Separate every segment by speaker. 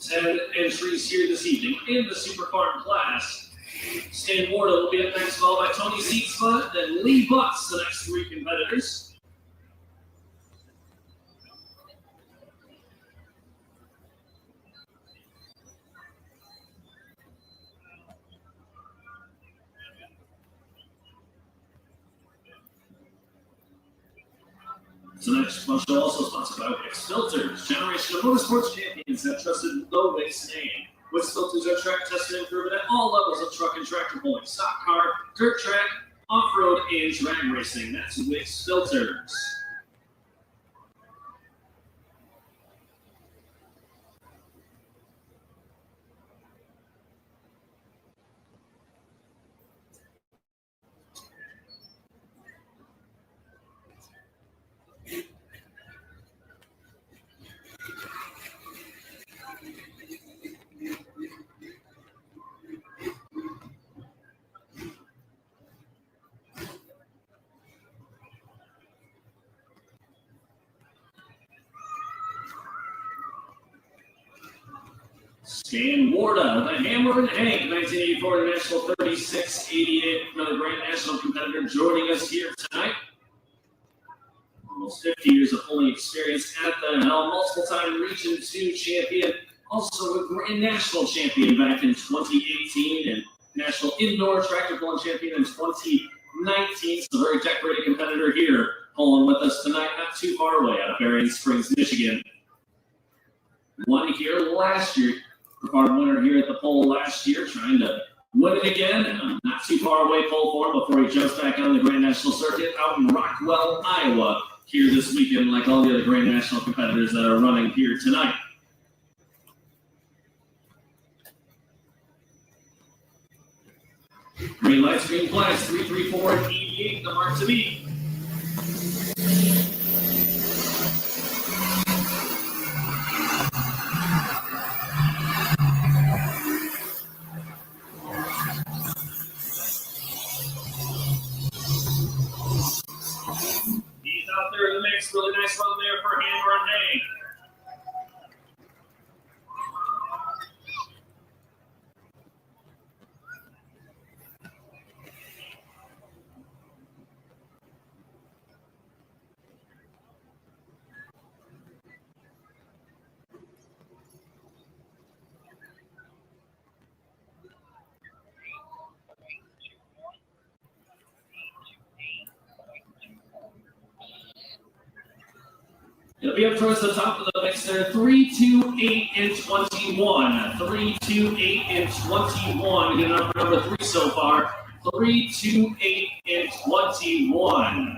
Speaker 1: 10 entries here this evening in the Super Farm class. Stan Warda will be up next, followed by Tony Sietsema, then Lee Butts, the next three competitors. Tonight's show also sponsored by Wix Filters, generation of motorsports champions that trusted the Wix name. Wix Filters are track tested and proven at all levels of truck and tractor pulling, stock car, dirt track, off-road, and drag racing. That's Wix Filters. Stan Warda, the Hammer and Hank, 1984 National 3688, another great national competitor joining us here tonight. Almost 50 years of pulling experience at the helm, multiple-time Region 2 champion, also a grand national champion back in 2018, and national indoor tractor pulling champion in 2019. So a very decorated competitor here, pulling with us tonight, not too far away out of Berrien Springs, Michigan. Won here last year. Our winner here at the pole last year, trying to win it again. Not too far away pole for him before he jumps back on the Grand National circuit out in Rockwell, Iowa, here this weekend, like all the other Grand National competitors that are running here tonight. Green lights, green flags, 334 and 88, the mark to beat. Out there in the mix, really nice run there for Hammer and Hank. It'll be up towards the top of the mix there. 3, 2, 8, and 21. 3, 2, 8, and 21. Get up number 3 so far. 3, 2, 8, and 21.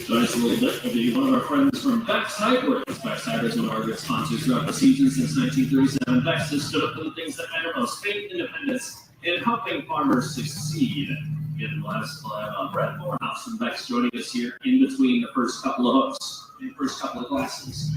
Speaker 1: Join us a little bit. We'll be one of our friends from Beck's Hite. Beck's Hite is one of our good sponsors throughout the season since 1937. Beck's has stood up for the things that matter most: faith, independence, and helping farmers succeed. Again, we'll have Brett Morehouse from Beck's joining us here in between the first couple of hooks, the first couple of classes.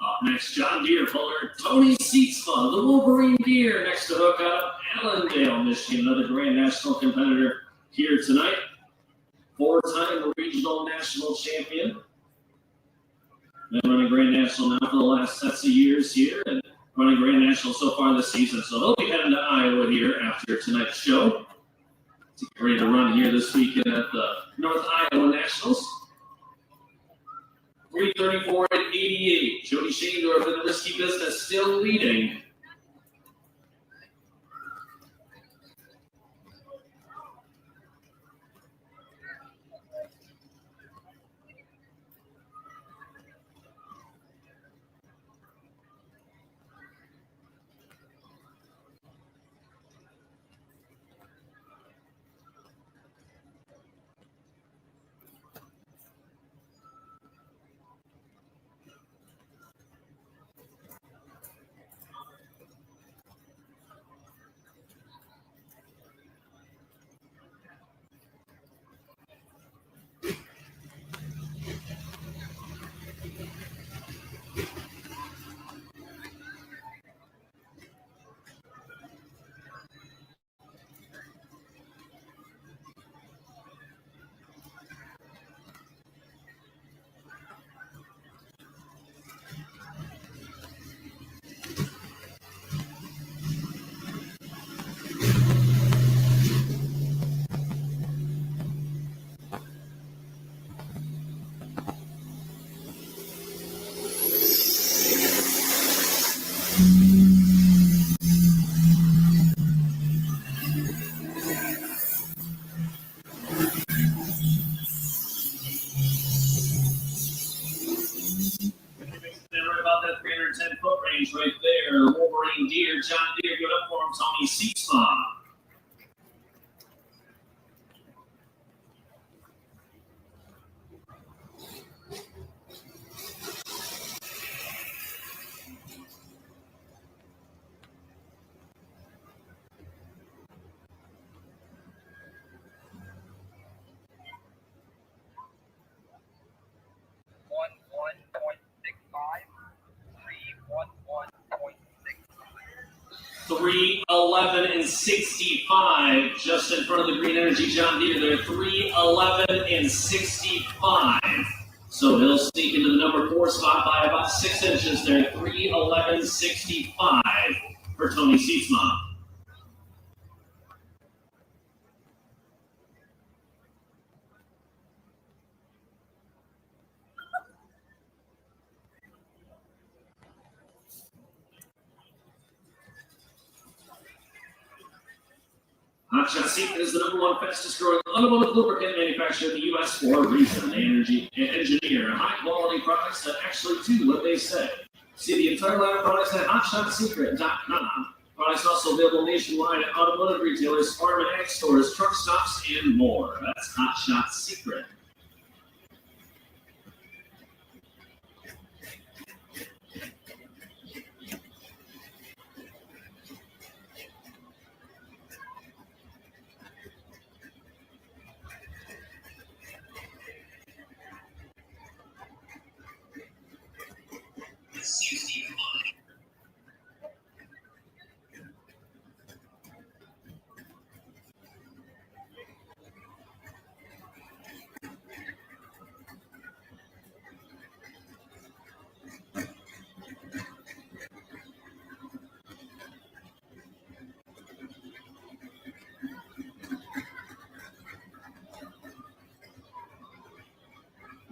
Speaker 1: Up next, John Deere puller Tony Sietsema, the Wolverine Deere, next to hook out of Allendale, Michigan, another Grand National competitor here tonight. 4-time regional national champion. Been running Grand National now for the last sets of years here, and running Grand National so far this season. So they'll be heading to Iowa here after tonight's show to get ready to run here this weekend at the North Iowa Nationals. 3:34 and 88. Jody Shandorf in the Risky Business still leading. Right there, Wolverine Deer, John Deere, give it up for him, Tony Sietsema. $311 and 65, just in front of the Green Energy John Deere there. $311 and 65. So he'll sneak into the number 4 spot by about 6 inches there. $311.65 for Tony Sietsema. Hotshot Secret is the number 1 fastest growing automotive lubricant manufacturer in the U.S. for a reason. They engineer high quality products that actually do what they say. See the entire line of products at HotShotSecret.com. Products also available nationwide at automotive retailers, farm and ag stores, truck stops, and more. That's Hotshot Secret.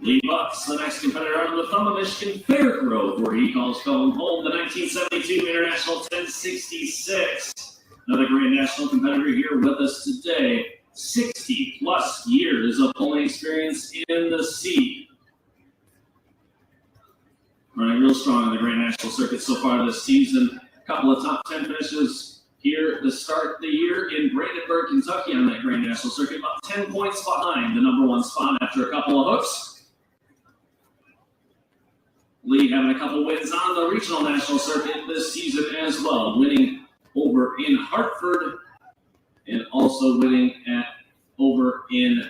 Speaker 1: Lee Bucks, the next competitor under the thumb of Michigan Fairgrove, where he calls home the 1972 International 1066. Another great national competitor here with us today. 60-plus years of pulling experience in the seat. Running real strong on the Grand National Circuit so far this season. A couple of top 10 finishes here to start the year in Brandenburg, Kentucky on that Grand National Circuit. About 10 points behind the number 1 spot after a couple of hooks. Lee having a couple wins on the regional national circuit this season as well, winning over in Hartford and also winning over in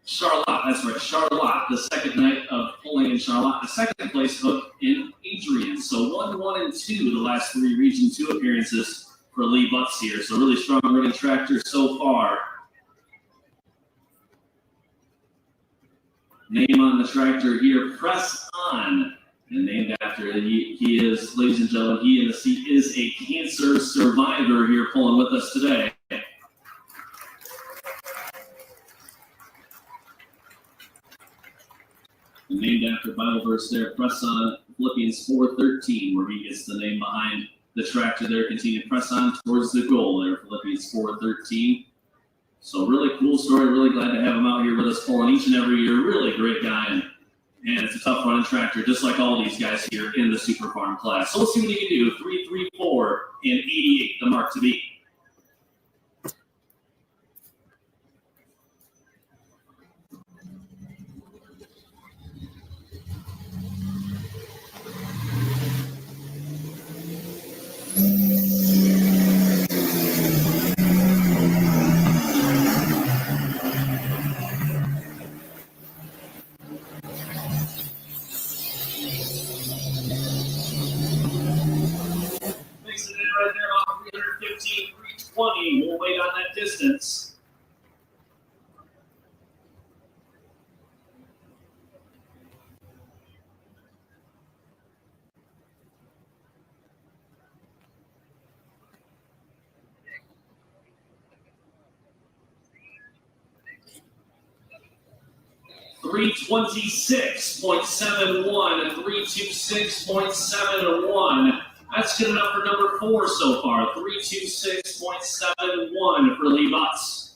Speaker 1: Charlotte. That's right, Charlotte, the second night of pulling in Charlotte. The second place hook in Adrian. So 1, 1, and 2 the last 3 Region 2 appearances for Lee Butts here. So really strong running tractor so far. Name on the tractor here, Press On, and named after he is, ladies and gentlemen, he in the seat is a cancer survivor here pulling with us today. named after Bible verse there. Press on, Philippians 4:13, where he gets the name behind the tractor there. Continue to press on towards the goal there, Philippians 4:13. So really cool story. Really glad to have him out here with us pulling each and every year. Really great guy. And it's a tough running tractor, just like all these guys here in the Super Farm class. So let's see what he can do. 3:34 and 88, the mark to beat. Mixing it in right there, about 315, 320. We'll wait on that distance. $326.71 and 326.71. That's good enough for number 4 so far. 326.71 for Lee Butts.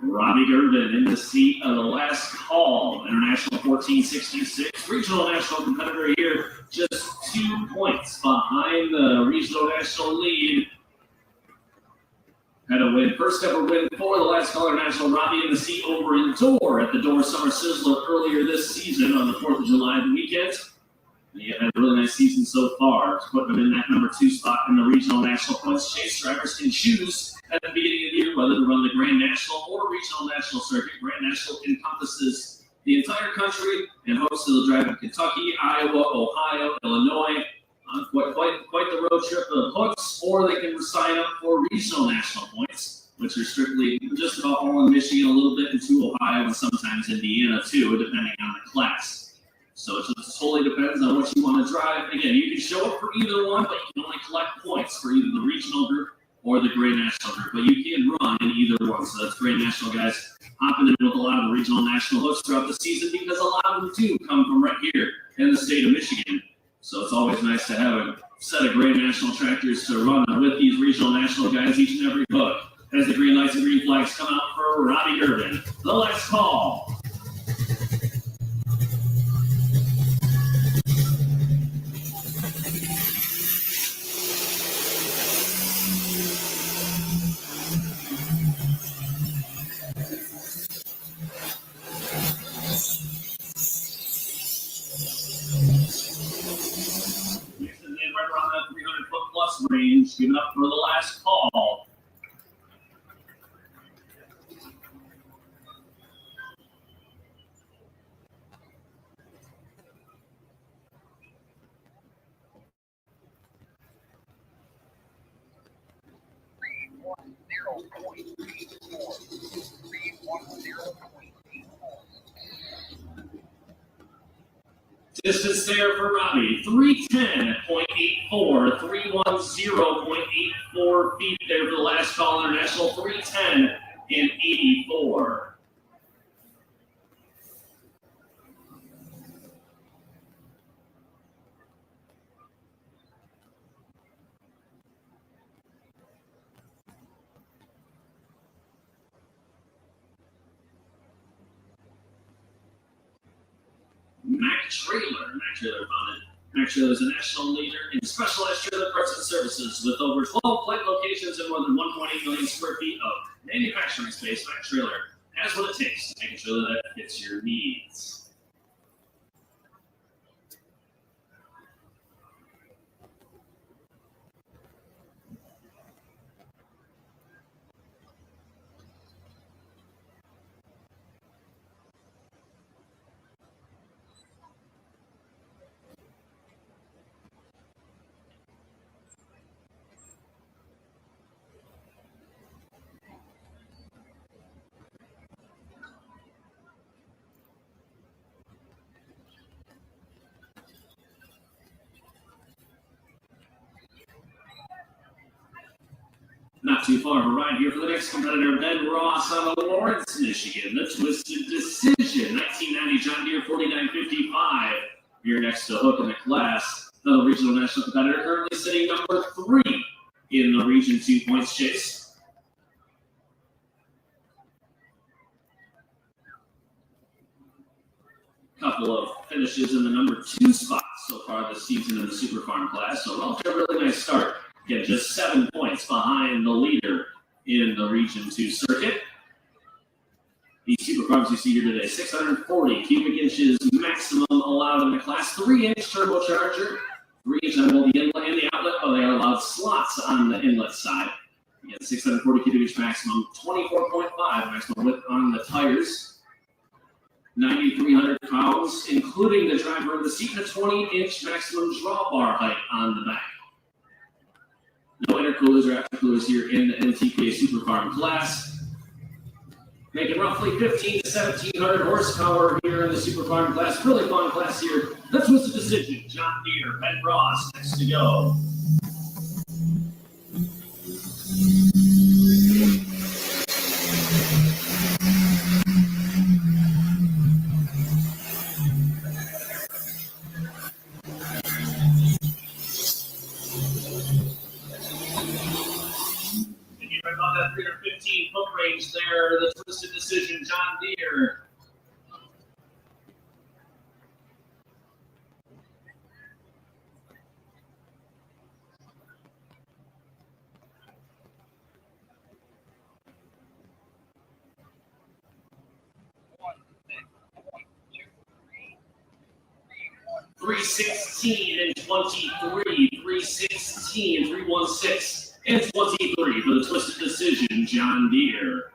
Speaker 1: Robbie Gervin in the seat of the last call. International 1466. Regional national competitor here, just 2 points behind the regional national lead. Had a win, first ever win for the last call international. Robbie in the seat over in Door at the Door Summer Sizzler earlier this season on the 4th of July weekend. And he had a really nice season so far, putting him in that number 2 spot in the regional national points chase. Drivers can choose at the beginning of the year whether to run the Grand National or Regional National circuit. Grand National encompasses the entire country, and hosts will drive in Kentucky, Iowa, Ohio, Illinois. Quite the road trip of hooks, or they can sign up for Regional National points, which are strictly just about all in Michigan, a little bit into Ohio, and sometimes Indiana too, depending on the class. So it just totally depends on what you want to drive. Again, you can show up for either one, but you can only collect points for either the regional group or the Grand National group. But you can run in either one. So that's Grand National guys hopping in with a lot of the regional national hooks throughout the season, because a lot of them do come from right here in the state of Michigan. So it's always nice to have a set of Grand National tractors to run with these regional national guys each and every hook. As the green lights and green flags come out for Robbie Gervin. The last call. Right around that 300-foot plus range, giving up for the last call. Distance there for Robbie, 310.84, 310.84 feet there for the last call international, 310 and 84. Mack Trailer founded. Mack Trailer is a national leader in specialized trailer parts and services with over 12 plant locations and more than 1.8 million square feet of manufacturing space. Mack Trailer has what it takes to make a trailer that fits your needs. not too far of a ride here for the next competitor, Ben Ross out of Lawrence, Michigan. The Twisted Decision, 1990 John Deere 4955. Here next to Hook in the class. Another regional national competitor, currently sitting number 3 in the Region 2 points chase. Couple of finishes in the number 2 spot so far this season in the Super Farm class. So a really nice start. Again, just 7 points behind the leader in the Region 2 circuit. These Super Farms you see here today, 640 cubic inches maximum allowed in the class, 3-inch turbocharger, 3-inch on both the inlet and the outlet, but they are allowed slots on the inlet side. Again, 640 cubic inch maximum, 24.5 maximum width on the tires. 9,300 pounds, including the driver of the seat, and a 20-inch maximum drawbar height on the back. No intercoolers or aftercoolers here in the In-NTPA Super Farm class. Making roughly 1,500 to 1,700 horsepower here in the Super Farm class. Really fun class here. That was the decision. John Deere, Ben Ross, next to go. About that 315 foot range there, the Twisted Decision, John Deere. .316 and 23, 316 and 316. And 23 for the Twisted Decision, John Deere.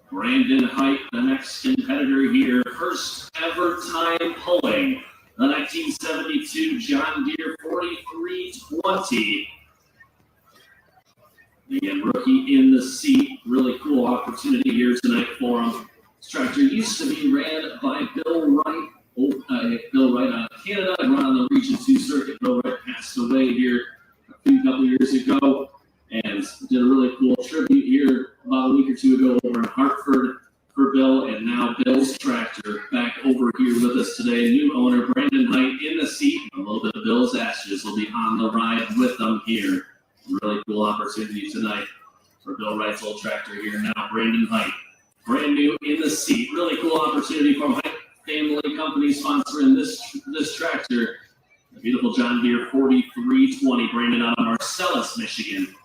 Speaker 1: Brandon Hite, the next competitor here. First ever time pulling the 1972 John Deere 4320. Again, rookie in the seat. Really cool opportunity here tonight for him. This tractor used to be ran by Bill Wright. Bill Wright out of Canada, and run on the Region 2 circuit. Bill Wright passed away here a couple years ago. And did a really cool tribute here about a week or two ago over in Hartford for Bill, and now Bill's tractor back over here with us today. New owner Brandon Hite in the seat. A little bit of Bill's ashes will be on the ride with them here. Really cool opportunity tonight for Bill Wright's old tractor here. Now Brandon Hite, brand new in the seat. Really cool opportunity from Hite Family Company sponsoring this tractor. A beautiful John Deere 4320, Brandon out of Marcellus, Michigan.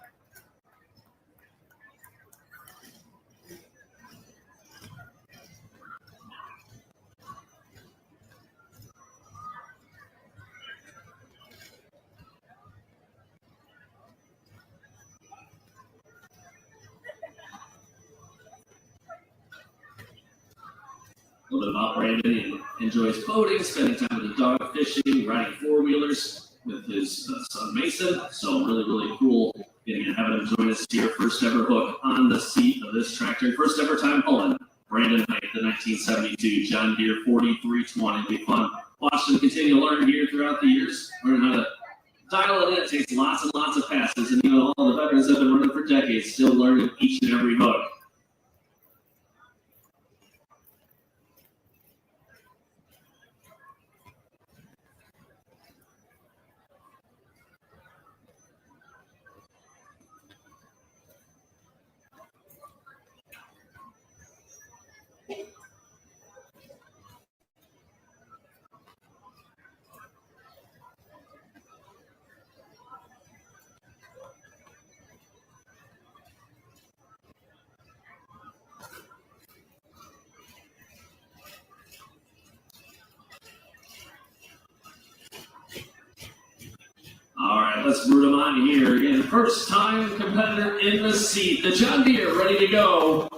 Speaker 1: A little bit about Brandon. He enjoys boating, spending time with the dog, fishing, riding four-wheelers with his son Mason. So really, really cool getting to have him join us here. First ever hook on the seat of this tractor. First ever time pulling. Brandon Hite, the 1972 John Deere 4320. It'll be fun. Watch him continue to learn here throughout the years. Learn how to dial it in. It takes lots and lots of passes. And even all the veterans that have been running for decades still learning each and every hook. right, let's root them on here. Again, first time competitor in the seat. The John Deere ready to go.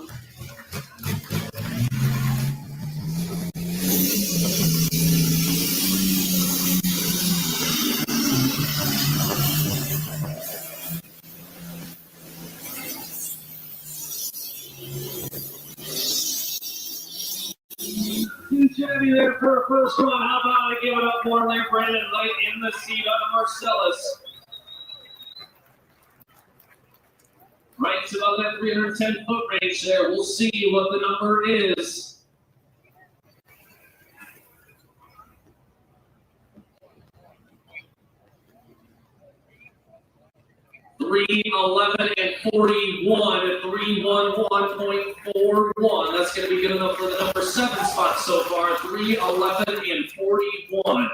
Speaker 1: Chevy there for a first one. How about I give it up for there, Brandon Light in the seat on Marcellus. Right to about that 310-foot range there. We'll see what the number is. 3:11 and 41 at 3:11.41. That's going to be good enough for the number 7 spot so far. 3:11 and 41.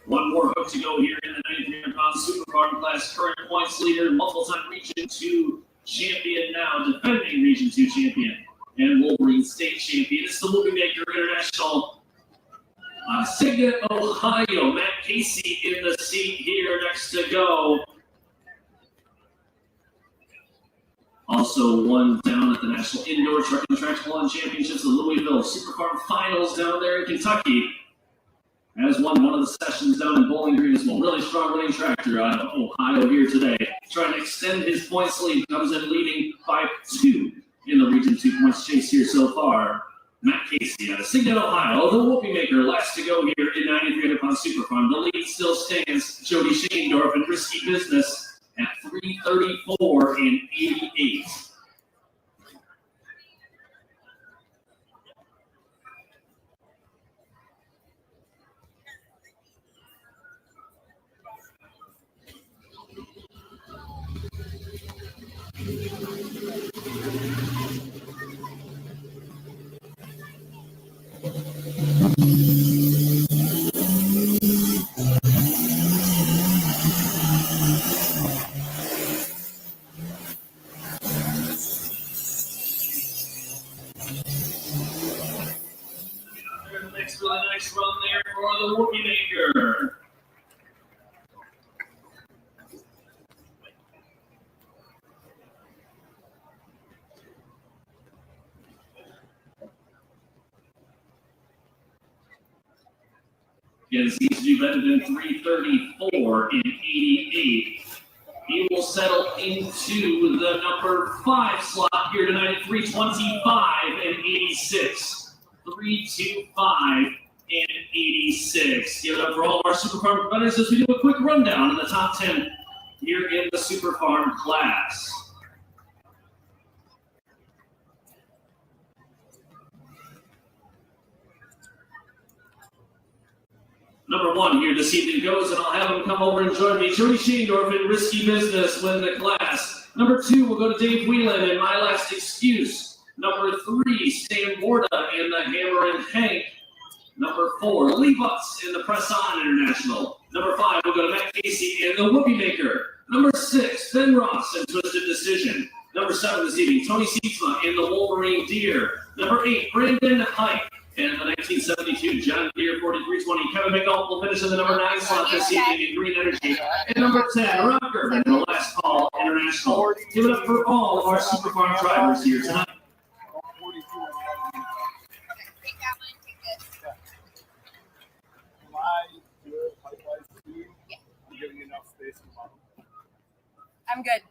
Speaker 1: One more hook to go here in the 93-pound Superfarm class. Current points leader, multiple-time Region 2 champion now, defending Region 2 champion, and Wolverine State champion. It's the Movie Maker International. Signet, Ohio. Matt Casey in the seat here next to go. Also one down at the National Indoor Track and Tractable Championships, the Louisville Superfarm Finals down there in Kentucky. Has won one of the sessions down in Bowling Green as well. Really strong running tractor out of Ohio here today. Trying to extend his points lead. Comes in leading by 2 in the Region 2 points chase here so far. Matt Casey out of Signet, Ohio. The Whoopie Maker last to go here in 93-pound Superfarm. The lead still stands. Jody Shaendorf and Risky Business at 3:34 and 88. Really nice run there for the Whoopie Maker. Again, seems to be better than 3:34 and 88. He will settle into the number 5 slot here tonight at 3:25 and 86. 3:25 and 86. Give it up for all of our Superfarm competitors as we do a quick rundown in the top 10 here in the Superfarm class. Number 1 here this evening goes, and I'll have him come over and join me. Jody Shaendorf and Risky Business win the class. Number 2 will go to Dave Whelan and My Last Excuse. Number 3, Stan Warda and the Hammer and Hank. Number 4, Lee Butts in the Press On International. Number 5 will go to Matt Casey and the Whoopie Maker. Number 6, Ben Ross and Twisted Decision. Number 7 this evening, Tony Sietsema and the Wolverine Deer. Number 8, Brandon Hite and the 1972 John Deere 4320. Kevin McNulty will finish in the number 9 slot this evening in Green Energy. And number 10, Robbie Gervin in the Last Call International. Give it up for all of our Superfarm drivers here tonight.
Speaker 2: I'm good.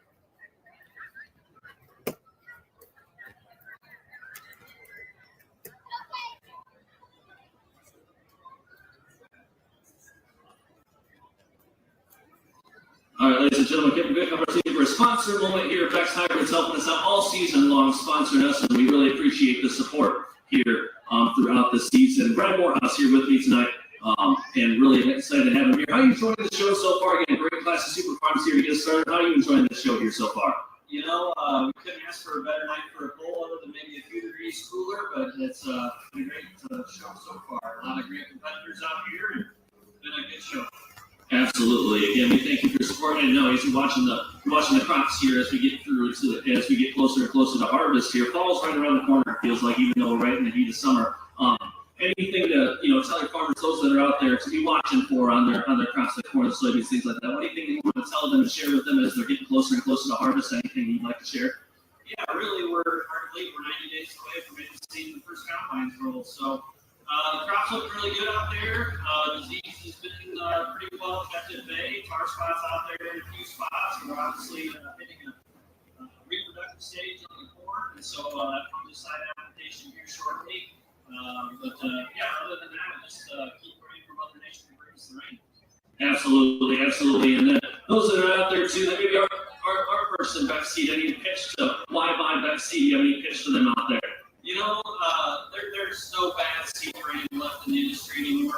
Speaker 1: All right, ladies and gentlemen, give a good opportunity for a sponsor moment here. Beck's Hybrids helping us out all season long, sponsoring us, and we really appreciate the support here throughout the season. Brad Morehouse here with me tonight, and really excited to have him here. How are you enjoying the show so far? Again, great class of super farms here to get started. How are you enjoying the show here so far?
Speaker 2: You know, we couldn't ask for a better night for a bull other than maybe a few degrees cooler, but it's been a great show so far. A lot of great competitors out here, and been a good show.
Speaker 1: Absolutely. Again, we thank you for supporting. I know you're watching the crops here as we get closer and closer to harvest here. Fall's right around the corner. It feels like, even though we're right in the heat of summer. Anything to tell your farmers, those that are out there, to be watching for on their crops like corn, soybeans, things like that. What do you think you want to tell them and share with them as they're getting closer and closer to harvest? Anything you'd like to share?
Speaker 2: Yeah, really, we're 90 days away from seeing the first combines roll. So the crops look really good out there. Disease has been pretty well kept at bay. Tar spots out there in a few spots. We're obviously hitting a reproductive stage on the corn, and so that comes to side application here shortly. Other than that, just keep praying for Mother Nature to bring us the rain.
Speaker 1: Absolutely. And then those that are out there too, that maybe our person, Beck Seed, any pitch to why buy Beck Seed? Do you have any pitch to them out there?
Speaker 2: You know, there's no bad seed brand left in the industry anymore.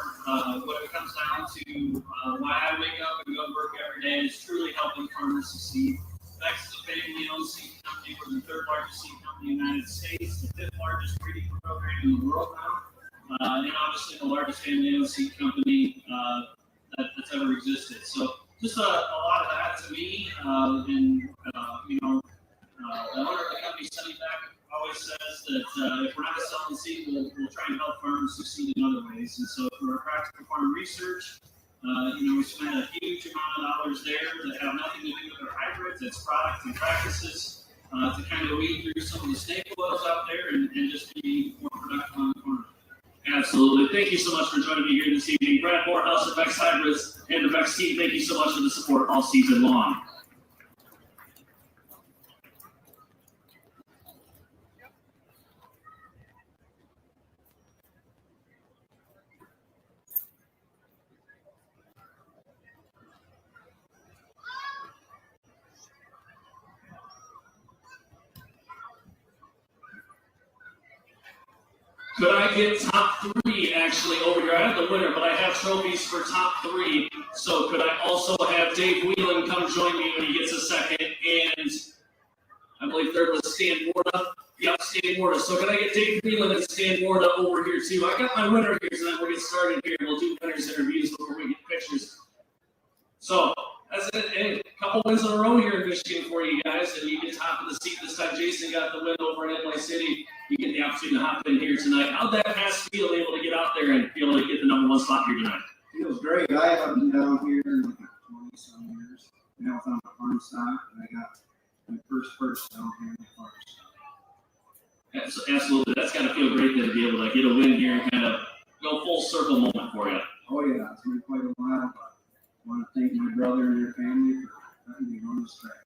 Speaker 2: What it comes down to, why I wake up and go to work every day is truly helping farmers succeed. Beck's is a family-owned seed company. We're the third largest seed company in the United States, the fifth largest breeding program in the world now, and obviously the largest family-owned seed company that's ever existed. So just a lot of that to me, the owner of the company, Sonny Beck, always says that if we're not selling seed, we'll try and help farmers succeed in other ways. And so for our practical farm research, we spend a huge amount of dollars there that have nothing to do with our hybrids. It's products and practices to kind of weed through some of the snake oils out there and just be more productive on the farm.
Speaker 1: Absolutely. Thank you so much for joining me here this evening. Brad Morehouse of Beck's Hybrids and the Beck's team, thank you so much for the support all season long. Could I get top three actually over here? I have the winner, but I have trophies for top three. So could I also have Dave Whelan come join me when he gets a second? And I believe third was Stan Warda. Yep, Stan Warda. So could I get Dave Whelan and Stan Warda over here too? I got my winner here, so then we'll get started here. We'll do winners interviews before we get pictures. So that's it. Hey, a couple wins in a row here in Michigan for you guys, and you get top of the seat this time. Jason got the win over in LA City. You get the opportunity to hop in here tonight. How'd that pass feel, able to get out there and be able to get the number one spot here tonight?
Speaker 3: Feels great. I haven't been down here in like 20-some years. Now it's on the farm stock, and I got my first purse down here in the farm stock.
Speaker 1: Absolutely. That's got to feel great then to be able to get a win here and kind of go full circle moment for you.
Speaker 3: Oh, yeah. It's been quite a while, but I want to thank my brother and their family for letting me on this track.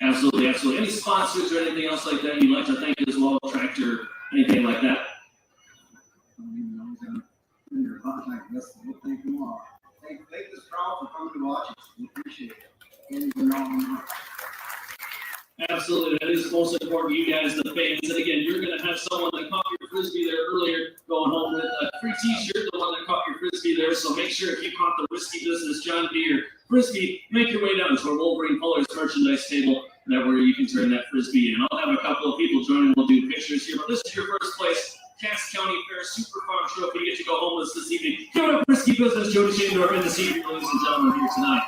Speaker 1: Absolutely. Any sponsors or anything else like that you'd like to thank as well, Tractor, anything like that?
Speaker 3: I don't even know who's going to in their contact list. We'll thank them all. Thank this crowd for coming to watch us. We appreciate it. And we're all on the
Speaker 1: Absolutely. That is most important to you guys, the fans. And again, you're going to have someone that caught your Frisbee there earlier going home with a free t-shirt, the one that caught your Frisbee there. So make sure if you caught the Risky Business John Deere Frisbee, make your way down to our Wolverine Colors merchandise table. And that where you can turn that Frisbee in. I'll have a couple of people joining. We'll do pictures here. But this is your first place Cass County Fair Super Farm Trophy. You get to go homeless this evening. Give it up, Risky Business, Jody Shandor in this evening, ladies and gentlemen, here tonight.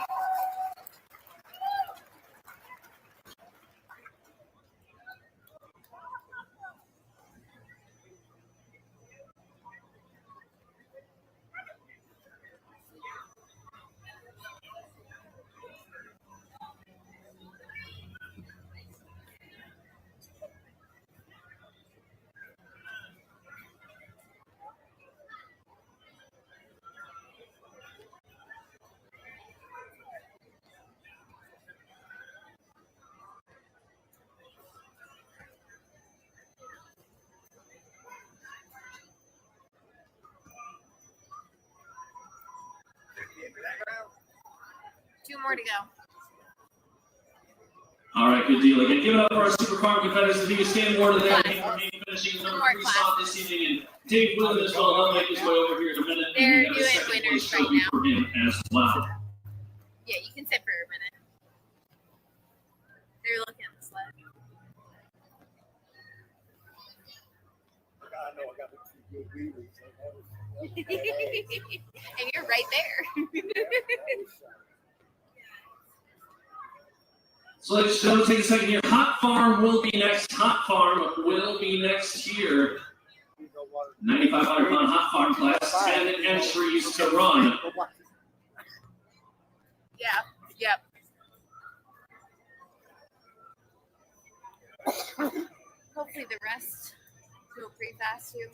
Speaker 4: Two more to go.
Speaker 1: good deal. Again, give it up for our Supercar competitors. The biggest stand Warda there. Finishing number 3 spot this evening. And Dave Williams as well. He'll make his way over here in a minute.
Speaker 4: They're
Speaker 1: And
Speaker 4: doing
Speaker 1: second
Speaker 4: winners
Speaker 1: place
Speaker 4: right
Speaker 1: trophy
Speaker 4: now.
Speaker 1: for him as well.
Speaker 4: Yeah, you can sit for a minute. They're looking at the sled.
Speaker 5: I know I got a good readers.
Speaker 4: And you're right there.
Speaker 1: So let's take a second here. Hot Farm will be next. Hot Farm will be next here. 9,500-pound Hot Farm class. 10 entries to run.
Speaker 4: Yeah, yep. Hopefully the rest go pretty fast too.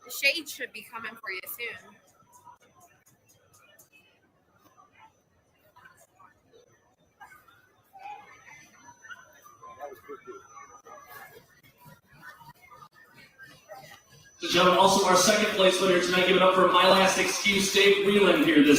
Speaker 4: The shade should be coming for you soon.
Speaker 1: So, gentlemen, also our second place winner tonight. Give it up for My Last Excuse, Dave Whelan here this